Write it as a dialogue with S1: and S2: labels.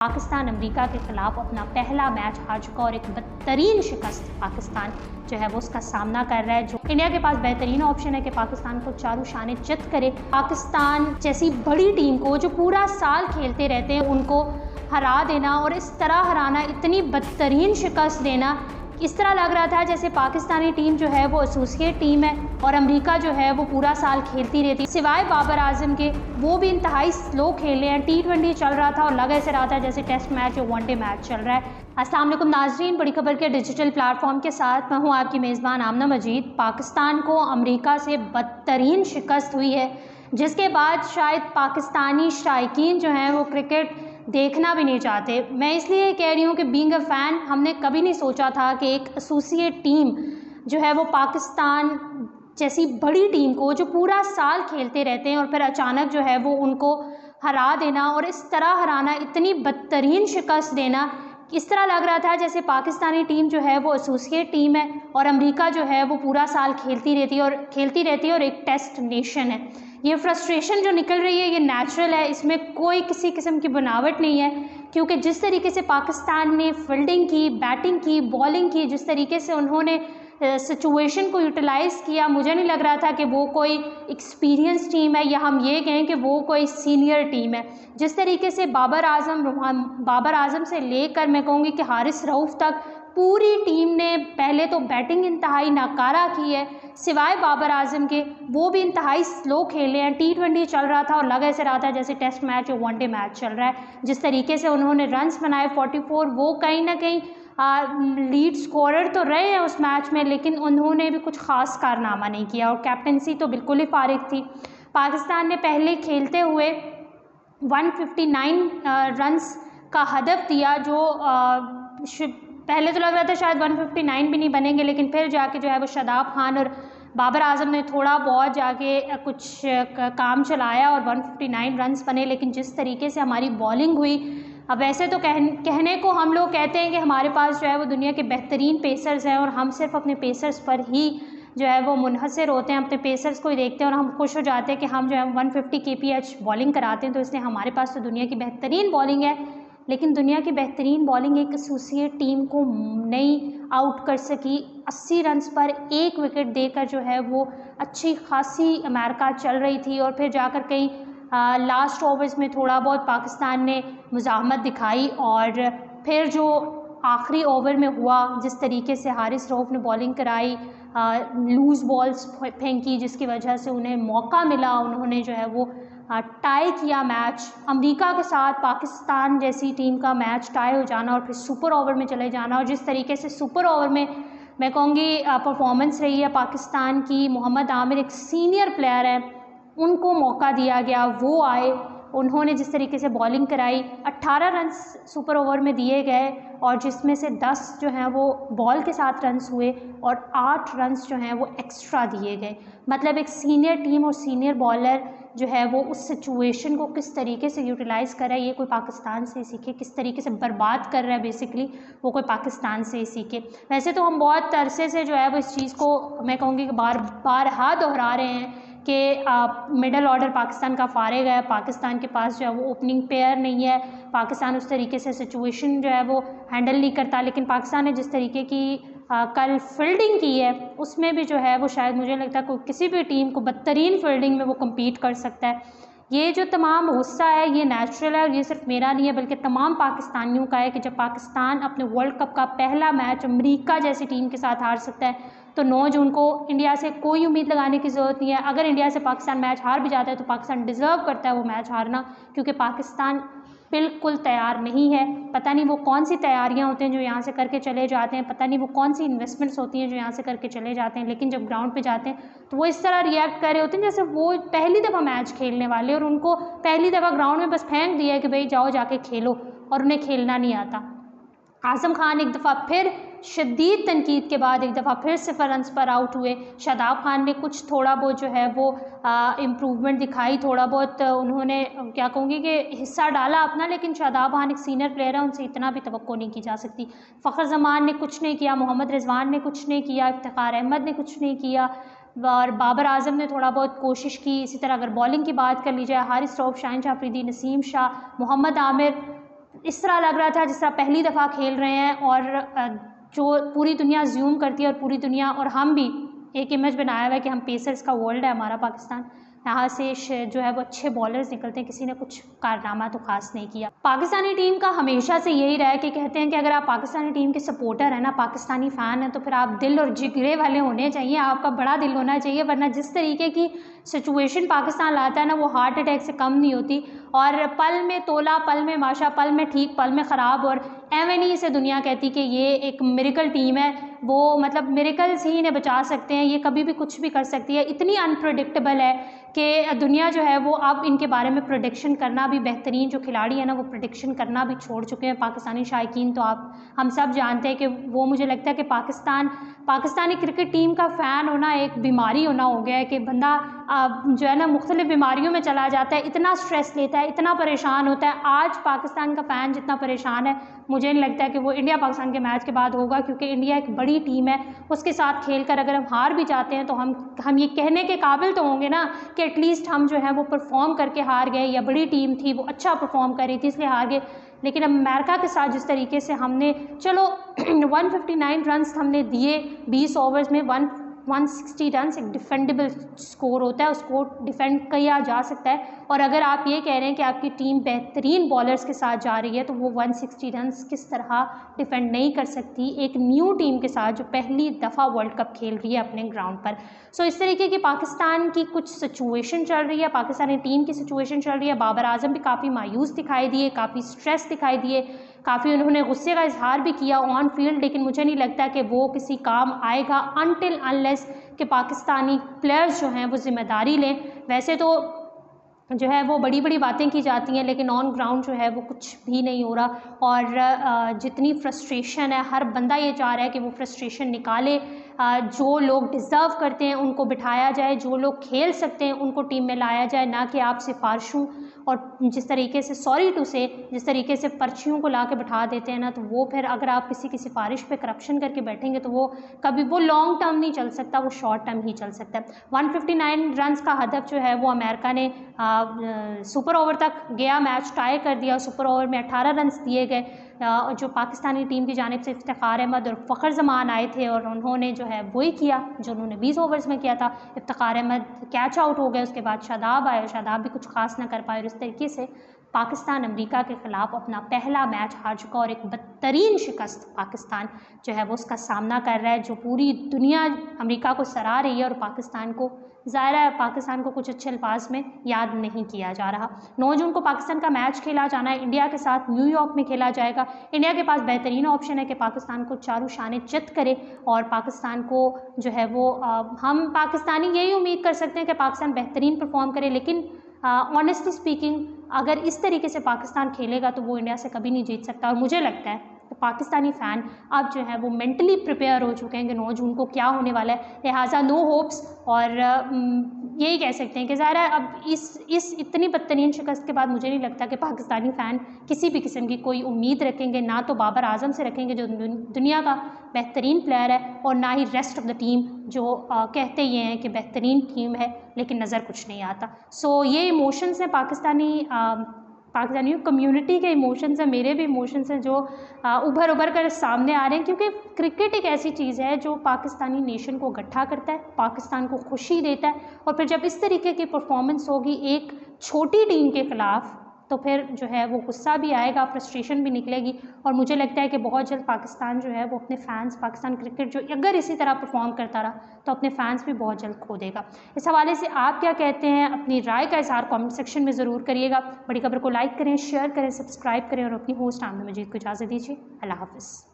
S1: Pakistan America के खिलाफ अपना पहला मैच हार चुका और एक बदतरीन शिकस्त पाकिस्तान जो है वो उसका सामना कर रहा है। जो इंडिया के पास बेहतरीन ऑप्शन है कि पाकिस्तान को चारों शाने चित करे। पाकिस्तान जैसी बड़ी टीम को जो पूरा साल खेलते रहते हैं उनको हरा देना और इस तरह हराना, इतनी बदतरीन शिकस्त देना, इस तरह लग रहा था जैसे पाकिस्तानी टीम जो है वो एसोसिएट टीम है और अमेरिका जो है वो पूरा साल खेलती रहती। सिवाय बाबर आजम के वो भी इंतहाई स्लो खेल रहे हैं। T20 चल रहा था और लग ऐसे रहा था जैसे टेस्ट मैच और वनडे मैच चल रहा है। अस्सलाम वालेकुम नाजरीन, बड़ी खबर के डिजिटल प्लेटफॉर्म के साथ मैं हूँ आपकी मेज़बान आमना मजीद। पाकिस्तान को अमेरिका से बदतरीन शिकस्त हुई है जिसके बाद शायद पाकिस्तानी शायकीन जो हैं वो क्रिकेट देखना भी नहीं चाहते। मैं इसलिए कह रही हूँ कि बीइंग अ फ़ैन हमने कभी नहीं सोचा था कि एक एसोसिएट टीम जो है वो पाकिस्तान जैसी बड़ी टीम को जो पूरा साल खेलते रहते हैं और फिर अचानक जो है वो उनको हरा देना और इस तरह हराना, इतनी बदतरीन शिकस्त देना। इस तरह लग रहा था जैसे पाकिस्तानी टीम जो है वो एसोसिएट टीम है और अमेरिका जो है वो पूरा साल खेलती रहती है और एक टेस्ट नेशन है। ये फ्रस्ट्रेशन जो निकल रही है ये नेचुरल है, इसमें कोई किसी किस्म की बनावट नहीं है, क्योंकि जिस तरीके से पाकिस्तान ने फील्डिंग की, बैटिंग की, बॉलिंग की, जिस तरीके से उन्होंने सिचुएशन को यूटिलाइज़ किया, मुझे नहीं लग रहा था कि वो कोई एक्सपीरियंस टीम है या हम ये कहें कि वो कोई सीनियर टीम है। जिस तरीके से बाबर आजम से लेकर मैं कहूँगी कि हारिस रऊफ़ तक पूरी टीम ने पहले तो बैटिंग इंतहाई नाकारा की है। सिवाय बाबर आजम के वो भी इंतहाई स्लो खेले हैं। T20 चल रहा था और लग ऐसे रहा था जैसे टेस्ट मैच और वनडे मैच चल रहा है। जिस तरीके से उन्होंने रन्स बनाए 44, वो कहीं ना कहीं लीड स्कोरर तो रहे हैं उस मैच में, लेकिन उन्होंने भी कुछ ख़ास कारनामा नहीं किया और कैप्टनसी तो बिल्कुल ही फारिग थी। पाकिस्तान ने पहले खेलते हुए 159 रन्स का हदफ दिया, जो पहले तो लग रहा था शायद 159 भी नहीं बनेंगे, लेकिन फिर जाके जो है वो शादाब खान और बाबर आजम ने थोड़ा बहुत जाके कुछ काम चलाया और 159 रन्स बने। लेकिन जिस तरीके से हमारी बॉलिंग हुई, अब वैसे तो कहने को हम लोग कहते हैं कि हमारे पास जो है वो दुनिया के बेहतरीन पेसर्स हैं और हम सिर्फ अपने पेसर्स पर ही जो है वो मुनहसर होते हैं, अपने पेसर्स को ही देखते हैं और हम खुश हो जाते हैं कि हम जो है 150 kph बॉलिंग कराते हैं। तो इसलिए हमारे पास तो दुनिया की बेहतरीन बॉलिंग है, लेकिन दुनिया की बेहतरीन बॉलिंग एक एसोसिएट टीम को नहीं आउट कर सकी। 80 रन्स पर 1 विकेट देकर जो है वो अच्छी खासी अमेरिका चल रही थी और फिर जाकर कहीं लास्ट ओवर्स में थोड़ा बहुत पाकिस्तान ने मुज़ाहमत दिखाई और फिर जो आखिरी ओवर में हुआ, जिस तरीके से हारिस रऊफ़ ने बॉलिंग कराई, लूज़ बॉल्स फेंकी, जिसकी वजह से उन्हें मौका मिला, उन्होंने जो है वो टाई किया मैच। अमेरिका के साथ पाकिस्तान जैसी टीम का मैच टाई हो जाना और फिर सुपर ओवर में चले जाना, और जिस तरीके से सुपर ओवर में मैं कहूँगी परफॉर्मेंस रही है पाकिस्तान की। मोहम्मद आमिर एक सीनियर प्लेयर है, उनको मौका दिया गया, वो आए, उन्होंने जिस तरीके से बॉलिंग कराई। 18 रन्स सुपर ओवर में दिए गए और जिसमें से 10 जो हैं वो बॉल के साथ रन्स हुए और 8 रन्स जो हैं वो एक्स्ट्रा दिए गए। मतलब एक सीनियर टीम और सीनियर बॉलर जो है वो उस सिचुएशन को किस तरीके से यूटिलाइज़ कर रहा है, ये कोई पाकिस्तान से सीखे। किस तरीके से बर्बाद कर रहा है बेसिकली, वो कोई पाकिस्तान से सीखे। वैसे तो हम बहुत अरसे से जो है वो इस चीज़ को मैं कहूँगी कि बारहा दोहरा रहे हैं कि मिडल ऑर्डर पाकिस्तान का फारिग है, पाकिस्तान के पास जो है वो ओपनिंग पेयर नहीं है, पाकिस्तान उस तरीके से सिचुएशन जो है वो हैंडल नहीं करता। लेकिन पाकिस्तान ने जिस तरीके की कल फील्डिंग की है उसमें भी जो है वो शायद मुझे लगता है कोई किसी भी टीम को बदतरीन फील्डिंग में वो कम्पीट कर सकता है। ये जो तमाम गुस्सा है ये नेचुरल है और ये सिर्फ मेरा नहीं है बल्कि तमाम पाकिस्तानियों का है कि जब पाकिस्तान अपने वर्ल्ड कप का पहला मैच अमेरिका जैसी टीम के साथ हार सकता है तो 9 जून को इंडिया से कोई उम्मीद लगाने की ज़रूरत नहीं है। अगर इंडिया से पाकिस्तान मैच हार भी जाता है तो पाकिस्तान डिज़र्व करता है वो मैच हारना, क्योंकि पाकिस्तान बिल्कुल तैयार नहीं है। पता नहीं वो कौन सी तैयारियां होती हैं जो यहाँ से करके चले जाते हैं, पता नहीं वो कौन सी इन्वेस्टमेंट्स होती हैं जो यहाँ से करके चले जाते हैं, लेकिन जब ग्राउंड पे जाते हैं तो वो इस तरह रिएक्ट कर रहे होते हैं जैसे वो पहली दफ़ा मैच खेलने वाले और उनको पहली दफ़ा ग्राउंड में बस फेंक दिया है कि भाई जाओ जाके खेलो, और उन्हें खेलना नहीं आता। आज़म खान एक दफ़ा फिर शदीद तनकीद के बाद एक दफ़ा फिर 0 रन्स पर आउट हुए। शादाब खान ने कुछ थोड़ा बहुत जो है वो इम्प्रूवमेंट दिखाई, थोड़ा बहुत उन्होंने क्या कहूँगी कि हिस्सा डाला अपना, लेकिन शादाब खान एक सीनियर प्लेयर है, उनसे इतना भी तवक्को नहीं की जा सकती। फ़खर जमान ने कुछ नहीं किया, मोहम्मद रिजवान ने कुछ नहीं किया, इफ्तिखार अहमद ने कुछ नहीं किया और बाबर आजम ने थोड़ा बहुत कोशिश की। इसी तरह अगर बॉलिंग की बात कर ली जाए, हारिस रऊफ़, शाहीन शाह अफरीदी, नसीम शाह, मोहम्मद आमिर, इस तरह लग रहा था जिस तरह पहली दफ़ा खेल रहे हैं और जो पूरी दुनिया ज़ूम करती है और पूरी दुनिया और हम भी एक इमेज बनाया हुआ है कि हम पेसर्स का वर्ल्ड है हमारा पाकिस्तान, यहाँ से जो है वो अच्छे बॉलर्स निकलते हैं, किसी ने कुछ कारनामा तो खास नहीं किया। पाकिस्तानी टीम का हमेशा से यही रहा है कि कहते हैं कि अगर आप पाकिस्तानी टीम के सपोर्टर हैं ना, पाकिस्तानी फ़ैन हैं, तो फिर आप दिल और जिगरे वाले होने चाहिए, आपका बड़ा दिल होना चाहिए, वरना जिस तरीके की सिचुएशन पाकिस्तान लाता है ना वो हार्ट अटैक से कम नहीं होती। और पल में तोला, पल में माशा, पल में ठीक, पल में ख़राब। और एवं नहीं से दुनिया कहती कि ये एक मिरेकल टीम है, वो मतलब मिरेकल्स ही इन्हें बचा सकते हैं, ये कभी भी कुछ भी कर सकती है। इतनी अनप्रेडिक्टेबल है कि दुनिया जो है वो अब इनके बारे में प्रेडिक्शन करना भी, बेहतरीन जो खिलाड़ी है ना वो प्रेडिक्शन करना भी छोड़ चुके हैं। पाकिस्तानी शायकीन तो हम सब जानते हैं कि वो, मुझे लगता है कि पाकिस्तानी क्रिकेट टीम का फ़ैन होना एक बीमारी होना हो गया है कि बंदा जो है ना मुख्तलिफ बीमारियों में चला जाता है, इतना स्ट्रेस लेता है, इतना परेशान होता है। आज पाकिस्तान का फ़ैन जितना परेशान है मुझे नहीं लगता है कि वो इंडिया पाकिस्तान के मैच के बाद होगा, क्योंकि इंडिया एक बड़ी टीम है, उसके साथ खेलकर अगर हम हार भी जाते हैं तो हम ये कहने के काबिल तो होंगे ना कि एटलीस्ट हम जो है वो परफॉर्म करके हार गए, या बड़ी टीम थी वो अच्छा परफॉर्म कर रही थी इसलिए हार गए। लेकिन अमेरिका के साथ जिस तरीके से हमने, चलो 159 रन्स हमने दिए 20 ओवर्स में, 160 रन्स एक डिफेंडेबल स्कोर होता है, उसको डिफेंड किया जा सकता है। और अगर आप ये कह रहे हैं कि आपकी टीम बेहतरीन बॉलर्स के साथ जा रही है तो वो 160 रन्स किस तरह डिफेंड नहीं कर सकती एक न्यू टीम के साथ जो पहली दफ़ा वर्ल्ड कप खेल रही है अपने ग्राउंड पर। सो इस तरीके की पाकिस्तान की कुछ सिचुएशन चल रही है, पाकिस्तानी टीम की सिचुएशन चल रही है। बाबर आजम भी काफ़ी मायूस दिखाई दिए, काफ़ी स्ट्रेस दिखाई दिए, काफ़ी उन्होंने गुस्से का इजहार भी किया ऑन फील्ड, लेकिन मुझे नहीं लगता कि वो किसी काम आएगा अनटिल अनलेस कि पाकिस्तानी प्लेयर्स जो हैं वो ज़िम्मेदारी लें। वैसे तो जो है वो बड़ी बड़ी बातें की जाती हैं, लेकिन ऑन ग्राउंड जो है वो कुछ भी नहीं हो रहा। और जितनी फ्रस्ट्रेशन है, हर बंदा ये चाह रहा है कि वो फ्रस्ट्रेशन निकाले, जो लोग डिज़र्व करते हैं उनको बिठाया जाए, जो लोग खेल सकते हैं उनको टीम में लाया जाए, ना कि आप सिफारिशों और जिस तरीके से, सॉरी टू से, जिस तरीके से पर्चियों को ला के बिठा देते हैं ना, तो वो फिर अगर आप किसी की सिफारिश पे करप्शन करके बैठेंगे तो वो कभी वो लॉन्ग टर्म नहीं चल सकता, वो शॉर्ट टर्म ही चल सकता है। 159 रन्स का हदफ जो है वो अमेरिका ने सुपर ओवर तक गया, मैच टाई कर दिया, सुपर ओवर में 18 रन्स दिए गए। जो पाकिस्तानी टीम की जानिब से इफ्तिखार अहमद और फ़खर जमान आए थे और उन्होंने जो है वही किया जो उन्होंने 20 ओवर्स में किया था। इफ्तिखार अहमद कैच आउट हो गए, उसके बाद शादाब आए, शादाब भी कुछ खास ना कर पाए। और इस तरीके से पाकिस्तान अमेरिका के ख़िलाफ़ अपना पहला मैच हार चुका और एक बदतरीन शिकस्त पाकिस्तान जो है वो उसका सामना कर रहा है, जो पूरी दुनिया अमेरिका को सराह रही है और पाकिस्तान को, ज़ाहिर है पाकिस्तान को कुछ अच्छे अल्फाज में याद नहीं किया जा रहा। 9 जून को पाकिस्तान का मैच खेला जाना है, इंडिया के साथ न्यूयॉर्क में खेला जाएगा। इंडिया के पास बेहतरीन ऑप्शन है कि पाकिस्तान को चारों शाने चित करे और पाकिस्तान को जो है वो हम पाकिस्तानी यही उम्मीद कर सकते हैं कि पाकिस्तान बेहतरीन परफॉर्म करे। लेकिन ऑनेस्टली स्पीकिंग अगर इस तरीके से पाकिस्तान खेलेगा तो वो इंडिया से कभी नहीं जीत सकता। और मुझे लगता है तो पाकिस्तानी फ़ैन अब जो है वो मेंटली प्रिपेयर हो चुके हैं कि 9 जून को क्या होने वाला है, लिहाजा नो होप्स। और यही कह सकते हैं कि ज़ाहिर है अब इस इतनी बदतरीन शिकस्त के बाद मुझे नहीं लगता कि पाकिस्तानी फ़ैन किसी भी किस्म की कोई उम्मीद रखेंगे, ना तो बाबर आजम से रखेंगे जो दुनिया का बेहतरीन प्लेयर है, और ना ही रेस्ट ऑफ द टीम जो कहते ये हैं कि बेहतरीन टीम है लेकिन नज़र कुछ नहीं आता। सो ये इमोशंस हैं पाकिस्तानी कम्युनिटी के इमोशंस हैं, मेरे भी इमोशंस हैं जो उभर कर सामने आ रहे हैं, क्योंकि क्रिकेट एक ऐसी चीज़ है जो पाकिस्तानी नेशन को इकट्ठा करता है, पाकिस्तान को खुशी देता है। और फिर जब इस तरीके की परफॉर्मेंस होगी एक छोटी टीम के ख़िलाफ़ तो फिर जो है वो गुस्सा भी आएगा, फ्रस्ट्रेशन भी निकलेगी। और मुझे लगता है कि बहुत जल्द पाकिस्तान जो है वो अपने फ़ैन्स, पाकिस्तान क्रिकेट जो अगर इसी तरह परफॉर्म करता रहा तो अपने फ़ैन्स भी बहुत जल्द खो देगा। इस हवाले से आप क्या कहते हैं, अपनी राय का इज़हार कमेंट सेक्शन में ज़रूर करिएगा। बड़ी खबर को लाइक करें, शेयर करें, सब्सक्राइब करें और अपनी होस्ट आमना मजीद को इजाज़त दीजिए। अल्लाह हाफ़िज़।